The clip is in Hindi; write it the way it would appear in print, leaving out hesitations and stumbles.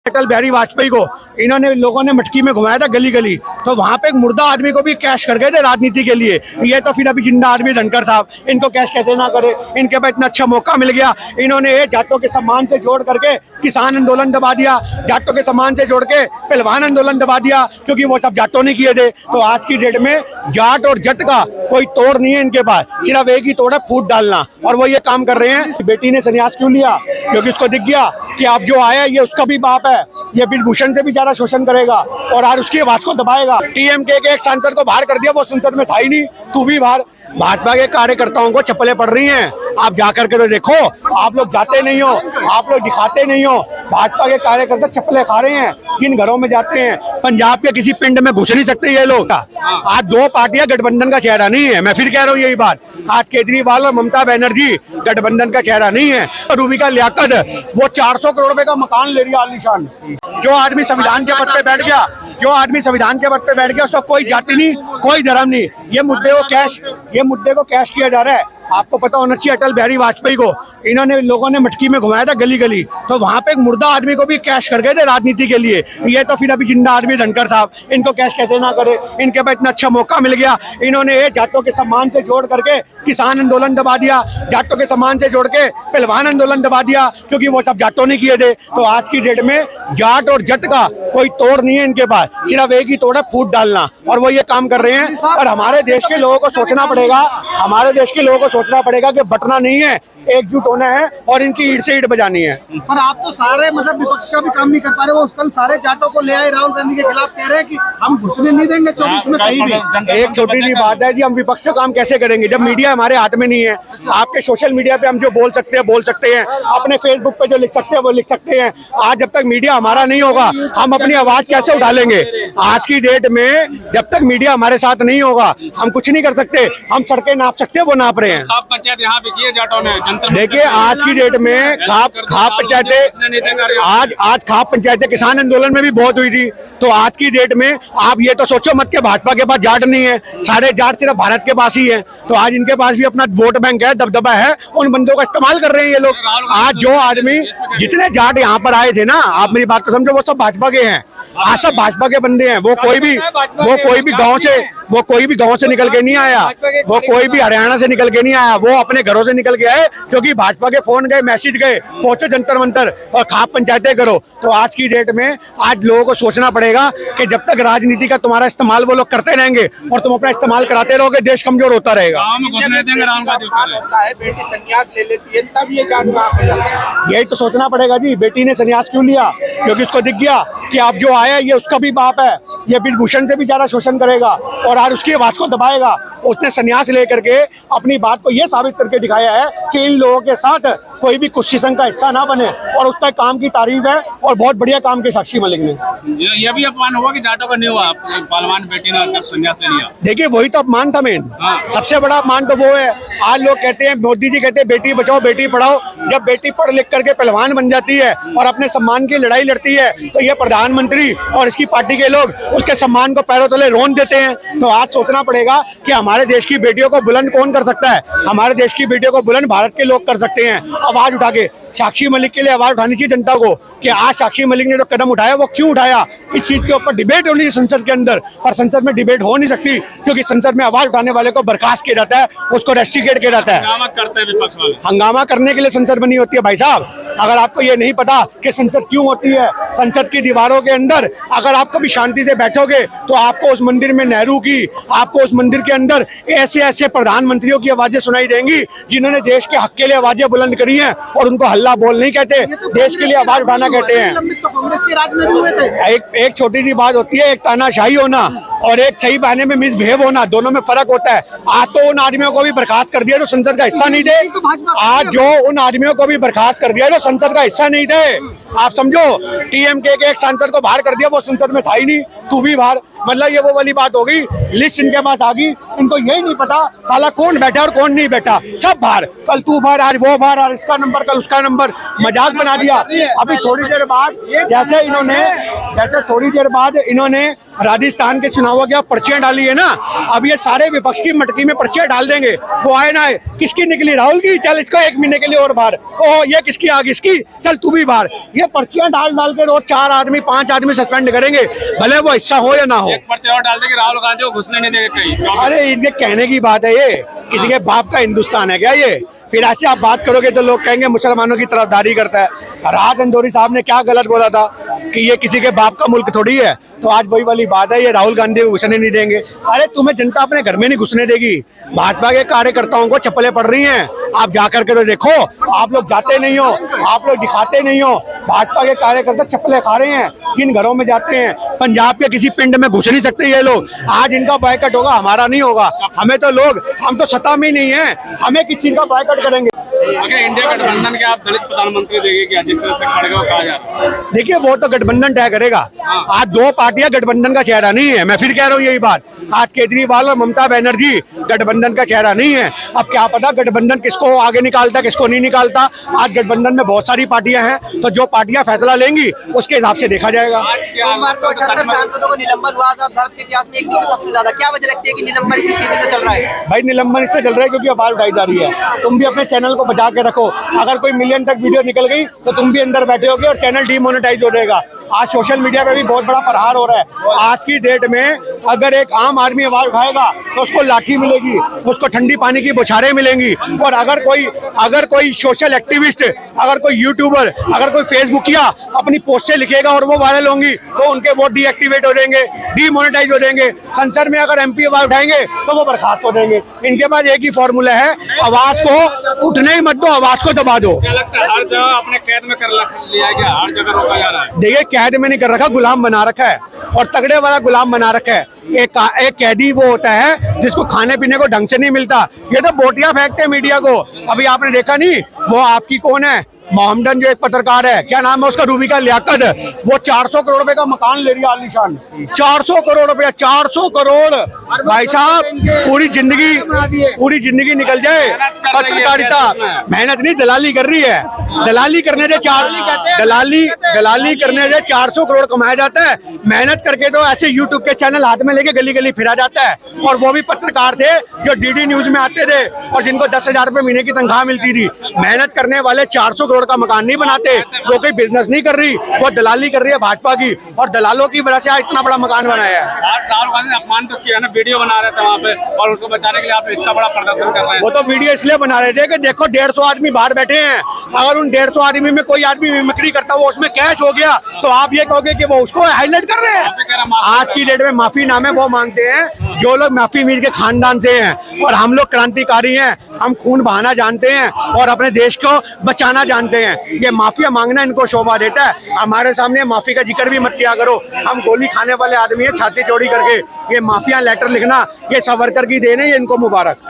अटल बिहारी वाजपेयी को इन्होंने लोगों ने मटकी में घुमाया था गली गली, तो वहां पे एक मुर्दा आदमी को भी कैश कर गए थे राजनीति के लिए। ये तो फिर अभी जिंदा आदमी धनखड़ साहब, इनको कैश कैसे ना करे, इनके पास इतना अच्छा मौका मिल गया। इन्होंने ये जाटों के सम्मान से जोड़ करके किसान आंदोलन दबा दिया, जाटों के सम्मान से जोड़ के पहलवान आंदोलन दबा दिया, क्योंकि वो सब जाटों ने किए थे। तो आज की डेट में जाट और जट का कोई तोड़ नहीं है इनके पास, सिर्फ एक ही तोड़ है, फूट डालना। और वो ये काम कर रहे हैं। बेटी ने संन्यास क्यों लिया? क्योंकि उसको दिख गया कि अब जो आया ये उसका भी बाप है, ये ब्रिजभूषण से भी ज्यादा शोषण करेगा और आज उसकी आवाज को दबाएगा। टीएमके के एक सांसद को बाहर कर दिया, वो संसद में था ही नहीं, तू भी बाहर। भाजपा के कार्यकर्ताओं को चप्पलें पड़ रही हैं, आप जाकर के तो देखो। आप लोग जाते नहीं हो, आप लोग दिखाते नहीं हो। भाजपा के कार्यकर्ता चप्पलें खा रहे हैं, किन घरों में जाते हैं। पंजाब के किसी पिंड में घुस नहीं सकते ये लोग। आज दो पार्टियां गठबंधन का चेहरा नहीं है, मैं फिर कह रहा हूँ यही बात। आज केजरीवाल और ममता बनर्जी गठबंधन का चेहरा नहीं है। रूबिका लियाकत वो 400 करोड़ रुपए का मकान ले रही है आलीशान। जो आदमी संविधान के पद पे बैठ गया, जो आदमी संविधान के पद पे बैठ गया, उसका कोई जाति नहीं, कोई धर्म नहीं। ये मुद्दे को कैश किया जा रहा है। आपको पता होना चाहिए अटल बिहारी वाजपेयी को इन्होंने लोगों ने मटकी में घुमाया था गली गली, तो वहां पे एक मुर्दा आदमी को भी कैश कर गए थे राजनीति के लिए। ये तो फिर अभी जिंदा आदमी धनखड़ साहब, इनको कैश कैसे ना करे, इनके पास इतना अच्छा मौका मिल गया। इन्होंने ये जाटों के सम्मान से जोड़ करके किसान आंदोलन दबा दिया, जाटों के सम्मान से जोड़ के पहलवान आंदोलन दबा दिया, क्योंकि वो सब जाटों ने किए थे। तो आज की डेट में जाट और जट का कोई तोड़ नहीं है इनके पास, सिर्फ एक ही तोड़ है, फूट डालना। और वो ये काम कर रहे हैं। और हमारे देश के लोगों को सोचना पड़ेगा, हमारे देश के लोगों को सोचना पड़ेगा कि बंटना नहीं है, एकजुट होना है और इनकी ईंट से ईंट बजानी है। पर आप तो सारे मतलब विपक्ष का भी काम नहीं कर पा रहे। वो कल सारे जाटों को ले आए राहुल गांधी के खिलाफ, कह रहे हैं कि हम घुसने नहीं देंगे 24 में कहीं भी। एक छोटी सी बात है जी, हम विपक्ष का काम कैसे करेंगे जब मीडिया हमारे हाथ में नहीं है। आपके सोशल मीडिया पे हम जो बोल सकते हैं बोल सकते हैं, अपने फेसबुक पे जो लिख सकते हैं वो लिख सकते हैं। आज जब तक मीडिया हमारा नहीं होगा, हम अपनी आवाज कैसे उठा लेंगे? आज की डेट में जब तक मीडिया हमारे साथ नहीं होगा, हम कुछ नहीं कर सकते। हम सड़कें नाप सकते हैं, वो नाप रहे हैं। पंचायत यहाँ पे किए जाटों ने। देखिए आज की डेट में खाप पंचायतें, आज खाप पंचायतें किसान आंदोलन में भी बहुत हुई थी। तो आज की डेट में आप ये तो सोचो मत के भाजपा के पास जाट नहीं है, सारे जाट सिर्फ भारत के पास ही है। तो आज इनके पास भी अपना वोट बैंक है, दबदबा है, उन बंदों का इस्तेमाल कर रहे हैं ये लोग। आज जो आदमी जितने जाट यहाँ पर आए थे ना, आप मेरी बात को समझो, वो सब भाजपा के हैं। आज सब भाजपा के बंदे हैं। वो कोई भी गांव से निकल के नहीं आया, वो कोई भी हरियाणा से निकल के नहीं आया, वो अपने घरों से निकल के आए, क्योंकि भाजपा के फोन गए, मैसेज गए, पहुंचो जंतर मंतर और खाप पंचायतें करो। तो आज की डेट में आज लोगों को सोचना पड़ेगा कि जब तक राजनीति का तुम्हारा इस्तेमाल वो लोग करते रहेंगे और तुम अपना इस्तेमाल कराते रहोगे, देश कमजोर होता रहेगा। बेटी संन्यास ले लेती है तब ये जाट माफ हो जाता है। यही तो सोचना पड़ेगा जी। बेटी ने संन्यास क्यों लिया? क्योंकि उसको दिख गया कि अब जो आया ये उसका भी बाप है, ये ब्रिजभूषण से भी ज्यादा शोषण करेगा और आज उसकी आवाज को दबाएगा। उसने संन्यास लेकर के अपनी बात को ये साबित करके दिखाया है कि इन लोगों के साथ कोई भी कुश्ती संघ का हिस्सा ना बने, और उसका काम की तारीफ है और बहुत बढ़िया काम के साक्षी मलिक ने। ये भी अपमान हुआ कि जाटों का नहीं हुआ, पहलवान बेटी ने जब संन्यास ले लिया। देखिए वही तो अपमान था मेन। सबसे बड़ा अपमान तो वो है। आज लोग कहते हैं, मोदी जी कहते हैं बेटी बचाओ बेटी पढ़ाओ। जब बेटी पढ़ लिख करके पहलवान बन जाती है और अपने सम्मान की लड़ाई लड़ती है, तो ये प्रधानमंत्री और इसकी पार्टी के लोग उसके सम्मान को पैरों तले रोन देते हैं। तो आज सोचना पड़ेगा कि हमारे देश की बेटियों को बुलंद कौन कर सकता है? हमारे देश की बेटियों को बुलंद भारत के लोग कर सकते हैं, आवाज उठा के। साक्षी मलिक के लिए आवाज उठानी चाहिए जनता को कि आज साक्षी मलिक ने जो कदम उठाया वो क्यों उठाया। इस चीज के ऊपर डिबेट होनी चाहिए संसद के अंदर, पर संसद में डिबेट हो नहीं सकती, क्योंकि संसद में आवाज उठाने वाले को बर्खास्त किया जाता है, उसको रेस्ट्रिकेट किया जाता है। हंगामा करते हैं विपक्ष वाले। हंगामा करने के लिए संसद बनी होती है भाई साहब। अगर आपको ये नहीं पता कि संसद क्यों होती है, संसद की दीवारों के अंदर अगर आप कभी शांति से बैठोगे तो आपको उस मंदिर में नेहरू की, आपको उस मंदिर के अंदर ऐसे ऐसे प्रधानमंत्रियों की आवाजें सुनाई देंगी जिन्होंने देश के हक के लिए आवाजें बुलंद करी हैं, और उनको हल्ला बोल नहीं कहते, देश के लिए आवाज उठाना कहते हैं। तो कांग्रेस के राज में भी हुए थे। एक छोटी सी बात होती है, एक तानाशाही होना और एक सही बहाने में मिसबिहेव होना, दोनों में फर्क होता है। आज तो उन आदमियों को भी बर्खास्त कर दिया जो संसद का हिस्सा नहीं थे। आज जो उन आदमियों को भी बर्खास्त कर दिया जो संसद का हिस्सा नहीं थे। आप समझो, टीएमके के एक सांसद को बाहर कर दिया, वो संसद में था ही नहीं, तू भी बाहर। मतलब ये वो वाली बात होगी, लिस्ट इनके पास आ गई, इनको यही नहीं पता साला कौन बैठा और कौन नहीं बैठा, सब बाहर। कल तू बाहर, आज वो बाहर, आज इसका नंबर, कल उसका नंबर, मजाक बना दिया। अभी थोड़ी देर बाद जैसे थोड़ी देर बाद इन्होंने राजस्थान के चुनावों की आप पर्चियां डाली है ना, अब ये सारे विपक्ष की मटकी में पर्चियां डाल देंगे। वो आए ना आए, किसकी निकली? राहुल की, चल इसको 1 महीने के लिए और बाहर। ओ ये किसकी आ गई? इसकी, चल तू भी बाहर। ये पर्चियां डाल डाल के रोज 4 आदमी 5 आदमी सस्पेंड करेंगे, भले वो हिस्सा हो या ना हो। एक पर्चे और डाल देंगे, राहुल गांधी को घुसने नहीं देंगे कहीं। अरे इनके कहने की बात है, ये किसी के बाप का हिंदुस्तान है क्या ये? फिर ऐसे आप बात करोगे तो लोग कहेंगे मुसलमानों की तरफदारी करता है। राहत इंदौरी साहब ने क्या गलत बोला था कि ये किसी के बाप का मुल्क थोड़ी है। तो आज वही वाली बात है, ये राहुल गांधी को घुसने नहीं देंगे। अरे तुम्हें जनता अपने घर में नहीं घुसने देगी। भाजपा के कार्यकर्ताओं को चप्पलें पड़ रही हैं, आप जा करके तो देखो। आप लोग जाते नहीं हो, आप लोग दिखाते नहीं हो। भाजपा के कार्यकर्ता चप्पलें खा रहे हैं, किन घरों में जाते हैं। पंजाब के किसी पिंड में घुस नहीं सकते ये लोग। आज इनका बायकॉट होगा, हमारा नहीं होगा। हम तो सत्ता में नहीं है, हमें किस चीज का बायकॉट करेंगे? अगर इंडिया गठबंधन के आप दलित प्रधानमंत्री देंगे क्या, जिस तरह से खड़गेवार कहा जा रहा है? देखिए वो तो गठबंधन तय करेगा। आज 2 पार्टियां गठबंधन का चेहरा नहीं है, मैं फिर कह रहा हूँ यही बात। आज केजरीवाल और ममता बनर्जी गठबंधन का चेहरा नहीं है। अब क्या पता गठबंधन किसको आगे निकालता, किसको नहीं निकालता। आज गठबंधन में बहुत सारी पार्टियां हैं, तो जो पार्टियां फैसला लेंगी उसके हिसाब से देखा जाएगा। सोमवार को 78 सांसदों को निलंबन हुआ था भारत के इतिहास में एक दिन में सबसे ज्यादा। क्या वजह लगती है कि निलंबन इतनी तेजी से चल रहा है? भाई निलंबन इससे चल रहा है क्योंकि आवाज उठाई जा रही है। तुम भी अपने चैनल को बचा के रखो, अगर कोई मिलियन तक वीडियो निकल गई तो तुम भी अंदर बैठे होगे और चैनल डीमोनेटाइज हो जाएगा। आज सोशल मीडिया पे भी बहुत बड़ा प्रहार हो रहा है। आज की डेट में अगर एक आम आदमी आवाज उठाएगा तो उसको लाठी मिलेगी, उसको ठंडी पानी की बौछारें मिलेंगी। और अगर कोई सोशल एक्टिविस्ट, अगर कोई यूट्यूबर, अगर कोई फेसबुकिया अपनी पोस्ट से लिखेगा और वो वायरल होंगी तो उनके वोट डीएक्टिवेट हो जाएंगे, डीमोनेटाइज हो जाएंगे। संसद में अगर एमपी आवाज उठाएंगे तो वो बर्खास्त हो जाएंगे। इनके पास एक ही फॉर्मूला है, आवाज को उठने ही मत दो, आवाज को दबा दो। क्या लगता है हर जगह अपने कैद में कर लिया है क्या, हर जगह रोका जा रहा है? देखिए कैद में नहीं कर रखा, गुलाम बना रखा है, और तगड़े वाला गुलाम बना रखा है। एक कैदी वो होता है जिसको खाने पीने को ढंग से नहीं मिलता। ये तो बोटियां फेंकते हैं मीडिया को। अभी आपने देखा नहीं, वो आपकी कौन है, मोहम्मदन, जो एक पत्रकार है, क्या नाम है उसका, रूबिका लियाकत, वो 400 करोड़ रुपए का मकान ले रही है आलीशान। 400 करोड़ रुपया, 400 करोड़ भाई साहब। पूरी जिंदगी निकल जाए पत्रकारिता, मेहनत नहीं, दलाली कर रही है। दलाली करने से दलाली करने से 400 करोड़ कमाया जाता है। मेहनत करके तो ऐसे यूट्यूब के चैनल हाथ में लेके गली गली फिरा जाता है। और वो भी पत्रकार थे जो डीडी न्यूज में आते थे और जिनको 10,000 रुपए महीने की तनख्वाह मिलती थी। मेहनत करने वाले 400 करोड़ का मकान नहीं बनाते। वो कोई बिजनेस नहीं कर रही, वो दलाली कर रही है भाजपा की, और दलालों की वजह से आज इतना बड़ा मकान बनाया है। राहुल गांधी ने अपमान तो किया ना, वीडियो बना रहे थे वहाँ पे, और उसको बचाने के लिए आप इतना बड़ा प्रदर्शन कर रहे हैं। वो तो वीडियो इसलिए बना रहे थे कि देखो 150 आदमी बाहर बैठे हैं, अगर उन 150 आदमी में कोई आदमी मिमिक्री करता वो उसमें कैच हो गया तो आप ये कहोगे कि वो उसको हाईलाइट कर रहे हैं। आज की डेट में माफी नामे वो मांगते हैं जो लोग माफी मीर के खानदान से हैं, और हम लोग क्रांतिकारी हैं, हम खून बहाना जानते हैं और अपने देश को बचाना जानते हैं। ये माफिया मांगना इनको शोभा देता है। हमारे सामने माफी का जिक्र भी मत किया करो, हम गोली खाने वाले आदमी हैं छाती चौड़ी करके। ये माफिया लेटर लिखना ये सावरकर की देन है, ये इनको मुबारक।